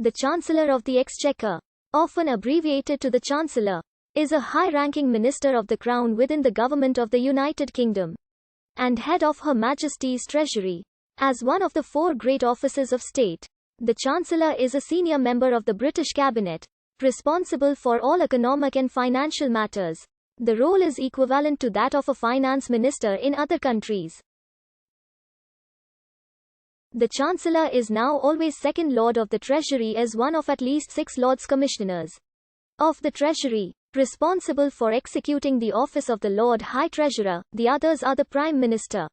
The Chancellor of the Exchequer, often abbreviated to the Chancellor, is a high-ranking minister of the Crown within the government of the United Kingdom, and head of Her Majesty's Treasury. As one of the four great offices of state, the Chancellor is a senior member of the British Cabinet, responsible for all economic and financial matters. The role is equivalent to that of a finance minister in other countries. The Chancellor is now always Second Lord of the Treasury as one of at least 6 Lords Commissioners of the Treasury, responsible for executing the office of the Lord High Treasurer. The others are the Prime Minister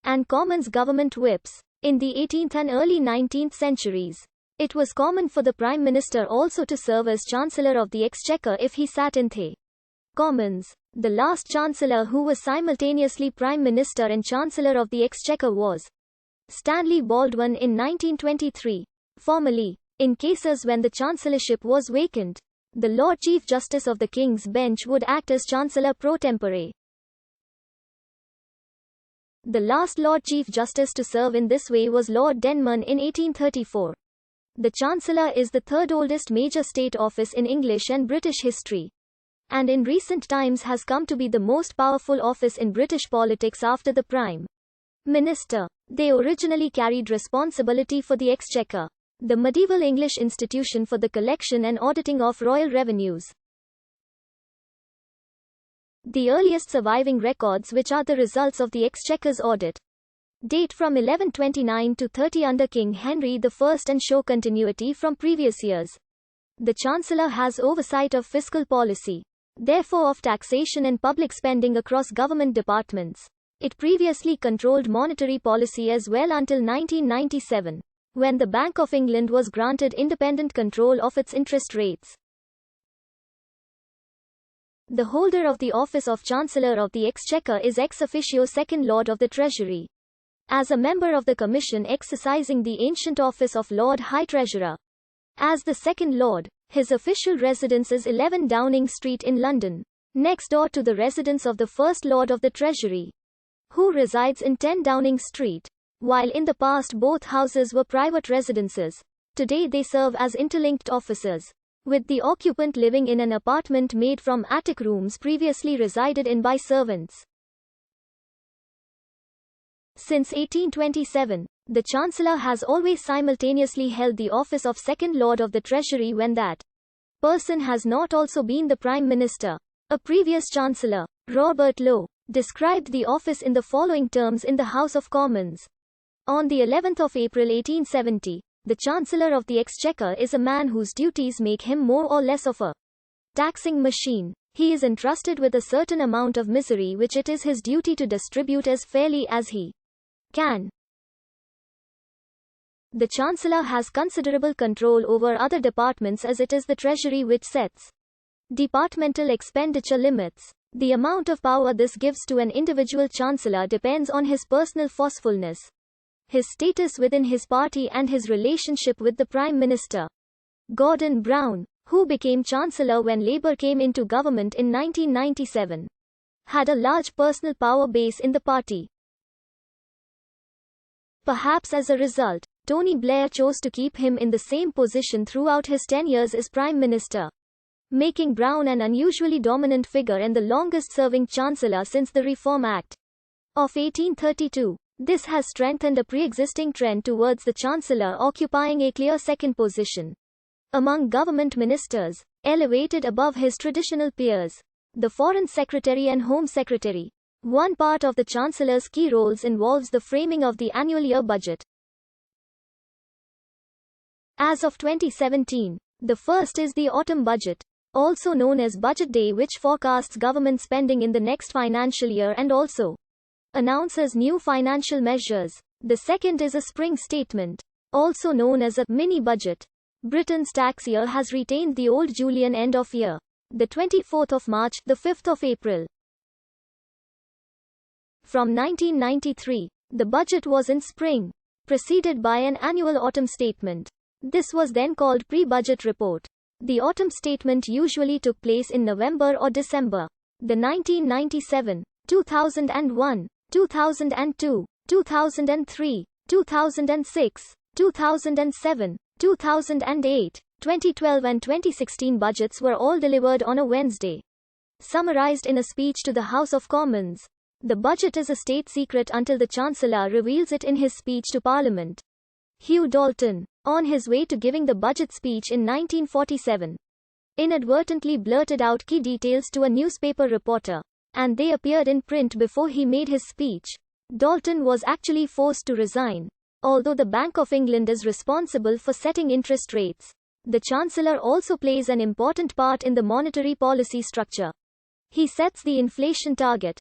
and Commons government whips. In the 18th and early 19th centuries, it was common for the Prime Minister also to serve as Chancellor of the Exchequer if he sat in the Commons. The last Chancellor who was simultaneously Prime Minister and Chancellor of the Exchequer was Stanley Baldwin in 1923. Formally, in cases when the chancellorship was vacant, the Lord Chief Justice of the King's Bench would act as Chancellor pro tempore. The last Lord Chief Justice to serve in this way was Lord Denman in 1834. The Chancellor is the third oldest major state office in English and British history, and in recent times has come to be the most powerful office in British politics after the Prime Minister. They originally carried responsibility for the Exchequer, the medieval English institution for the collection and auditing of royal revenues. The earliest surviving records, which are the results of the Exchequer's audit, date from 1129 to 30 under King Henry I and show continuity from previous years. The Chancellor has oversight of fiscal policy, therefore of taxation and public spending across government departments. It previously controlled monetary policy as well until 1997, when the Bank of England was granted independent control of its interest rates. The holder of the office of Chancellor of the Exchequer is ex officio Second Lord of the Treasury, as a member of the Commission exercising the ancient office of Lord High Treasurer. As the Second Lord, his official residence is 11 Downing Street in London, next door to the residence of the First Lord of the Treasury, who resides in 10 Downing Street. While in the past both houses were private residences, today they serve as interlinked offices, with the occupant living in an apartment made from attic rooms previously resided in by servants. Since 1827, the Chancellor has always simultaneously held the office of Second Lord of the Treasury when that person has not also been the Prime Minister. A previous Chancellor, Robert Lowe, described the office in the following terms in the House of Commons. On the 11th of April 1870, the Chancellor of the Exchequer is a man whose duties make him more or less of a taxing machine. He is entrusted with a certain amount of misery which it is his duty to distribute as fairly as he can. The Chancellor has considerable control over other departments as it is the Treasury which sets departmental expenditure limits. The amount of power this gives to an individual Chancellor depends on his personal forcefulness, his status within his party and his relationship with the Prime Minister. Gordon Brown, who became Chancellor when Labour came into government in 1997, had a large personal power base in the party. Perhaps as a result, Tony Blair chose to keep him in the same position throughout his 10 years as Prime Minister, making Brown an unusually dominant figure and the longest-serving Chancellor since the Reform Act of 1832. This has strengthened a pre-existing trend towards the Chancellor occupying a clear second position among government ministers, elevated above his traditional peers, the Foreign Secretary and Home Secretary. One part of the Chancellor's key roles involves the framing of the annual year budget. As of 2017, the first is the autumn budget, also known as Budget Day, which forecasts government spending in the next financial year and also announces new financial measures. The second is a spring statement, also known as a mini-budget. Britain's tax year has retained the old Julian end of year, the 24th of March, the 5th of April. From 1993, the budget was in spring, preceded by an annual autumn statement. This was then called pre-budget report. The autumn statement usually took place in November or December. The 1997, 2001, 2002, 2003, 2006, 2007, 2008, 2012 and 2016 budgets were all delivered on a Wednesday. Summarized in a speech to the House of Commons. The budget is a state secret until the Chancellor reveals it in his speech to Parliament. Hugh Dalton, on his way to giving the budget speech in 1947, inadvertently blurted out key details to a newspaper reporter, and they appeared in print before he made his speech. Dalton was actually forced to resign. Although the Bank of England is responsible for setting interest rates, the Chancellor also plays an important part in the monetary policy structure. He sets the inflation target,